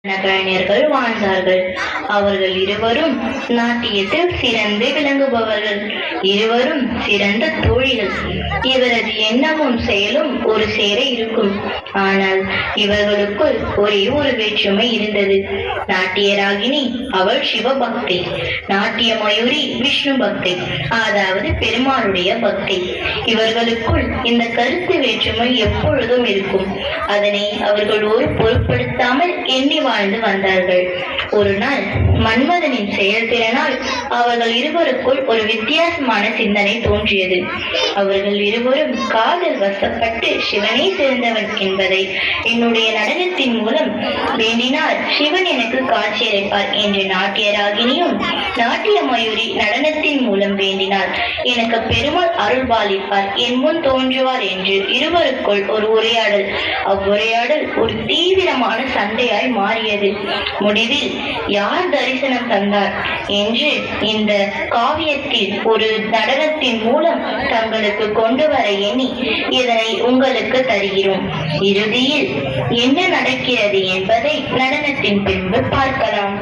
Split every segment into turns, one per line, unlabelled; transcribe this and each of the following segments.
கலைஞர்கள் வாழ்ந்தார்கள். அவர்கள் இருவரும் நாட்டியத்தில் சிறந்து விளங்குபவர்கள். இருவரும் சிறந்த தோழிகள். இவரது எண்ணமும் செயலும் ஒரு சேர இருக்கும். ஆனால் இவர்களுக்குள் ஒரே ஒரு வேற்றுமை இருந்தது. நாட்டியராகினி அவள் சிவபக்தி, நாட்டிய மயூரி விஷ்ணு பக்தி, அதாவது பெருமாளுடைய பக்தி. இவர்களுக்குள் இந்த கருத்து வேற்றுமை எப்பொழுதும் இருக்கும். அதனை அவர்கள் ஒரு பொருட்படுத்தாமல் எண்ணி வாழ்ந்து வந்தார்கள். ஒரு நாள் மன்மதனின் செயல்திறனால் அவர்கள் இருவருக்குள் ஒரு வித்தியாசமான சிந்தனை தோன்றியது. அவர்கள் இருவரும் காதல் வசப்பட்டு சிவனை சேர்ந்தவன் என்பதை என்னுடைய நடனத்தின் மூலம் வேண்டினால் சிவன் எனக்கு காட்சியளிப்பார் என்று நாட்டியராகினியும், நாட்டிய மயூரி நடனத்தின் மூலம் வேண்டினார் எனக்கு பெருமாள் அருள்பாலிப்பார் என் முன் தோன்றுவார் என்று இருவருக்குள் ஒரு உரையாடல். அவ்வுரையாடல் ஒரு தீவிரமான சண்டையாய் மாறியது. முடிவில் யார் தரிசனம் தந்தார் என்று இந்த காவியத்தில் ஒரு நடனத்தின் மூலம் தங்களுக்கு கொண்டு வர எண்ணி இதனை உங்களுக்கு தருகிறோம். இறுதியில் என்ன நடக்கிறது என்பதை நடனத்தின் பின்பு பார்க்கலாம்.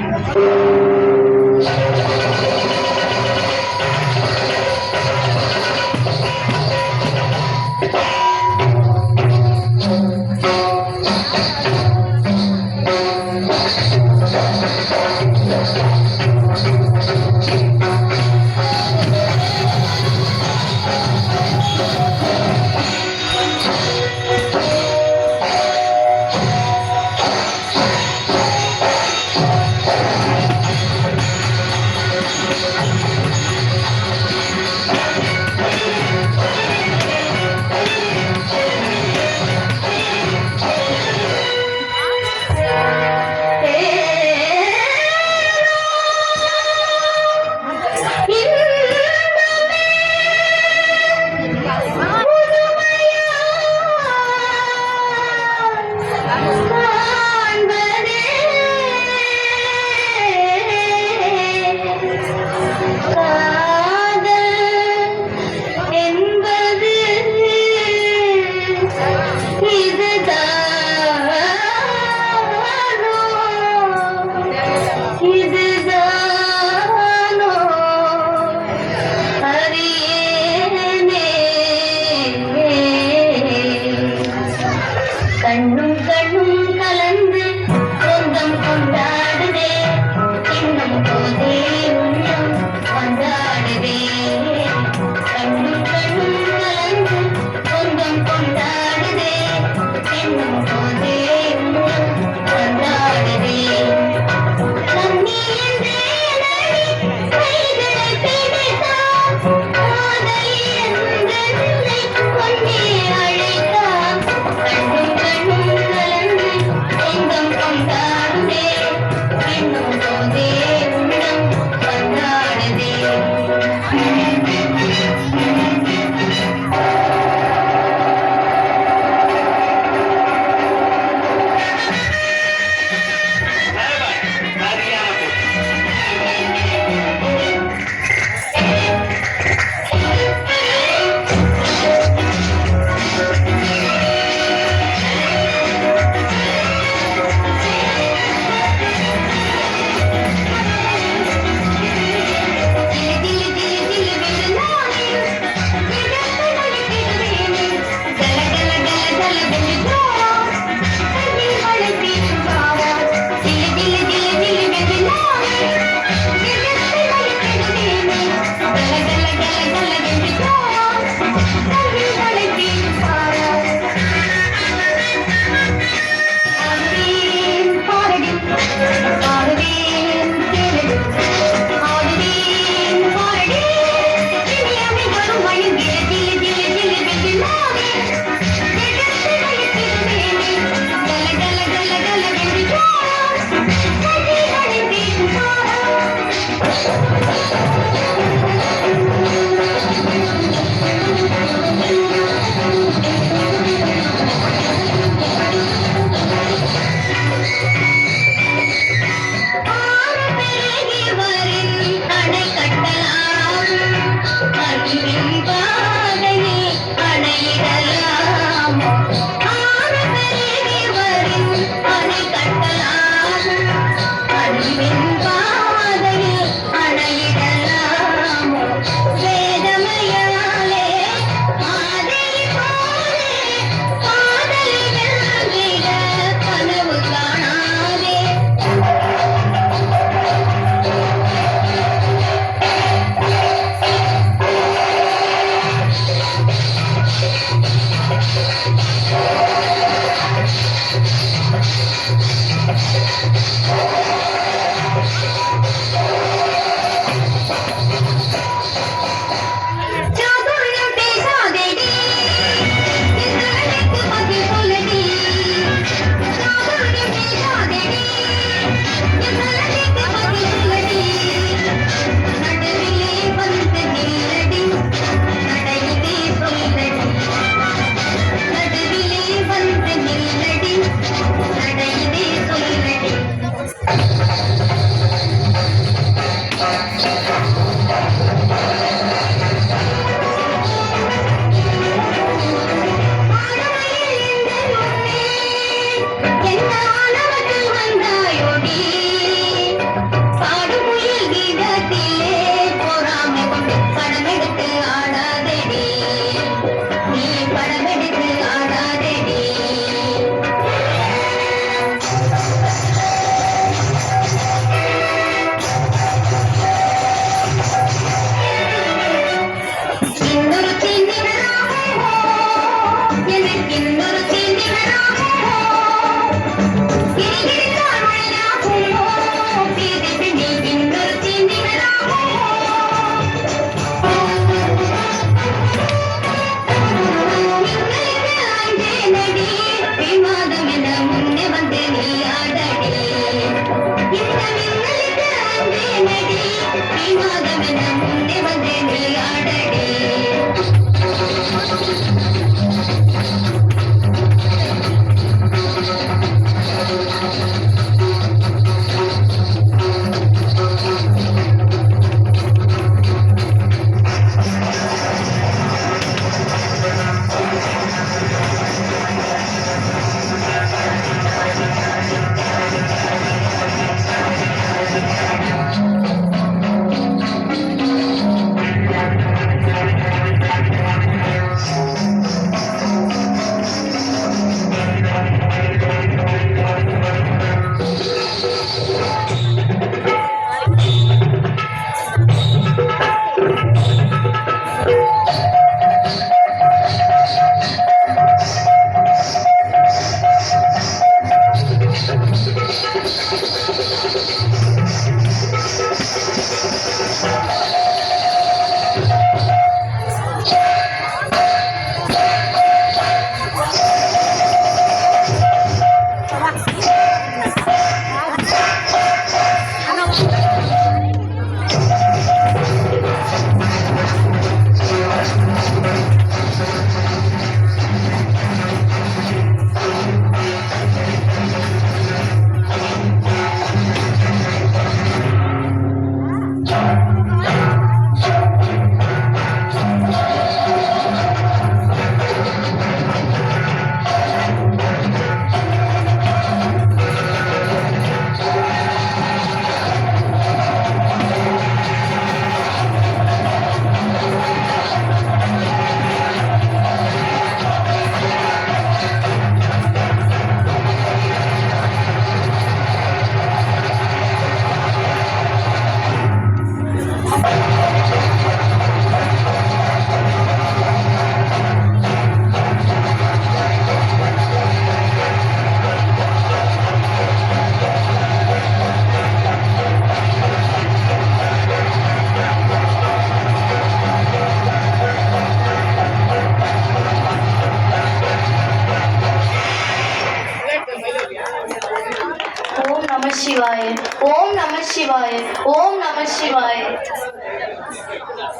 ஓம் நம சிவாய, ஓம் நம சிவாய, ஓம் நம சிவாய.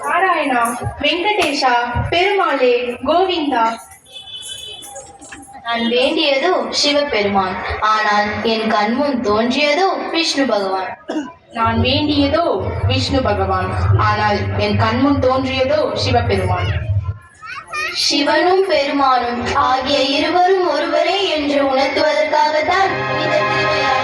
நாராயணா, வெங்கடேஷா, பெருமாளே, கோவிந்தா.
நான் வேண்டியதோ சிவபெருமான், ஆனால் என் கண்முன் தோன்றியதோ விஷ்ணு பகவான்.
நான் வேண்டியதோ விஷ்ணு பகவான், ஆனால் என் கண்முன் தோன்றியதோ சிவபெருமான்.
சிவனும் பெருமானும் ஆகிய இருவரும் ஒருவரே என்று உணர்த்துவதற்காகத்தான் இந்த திருவிழா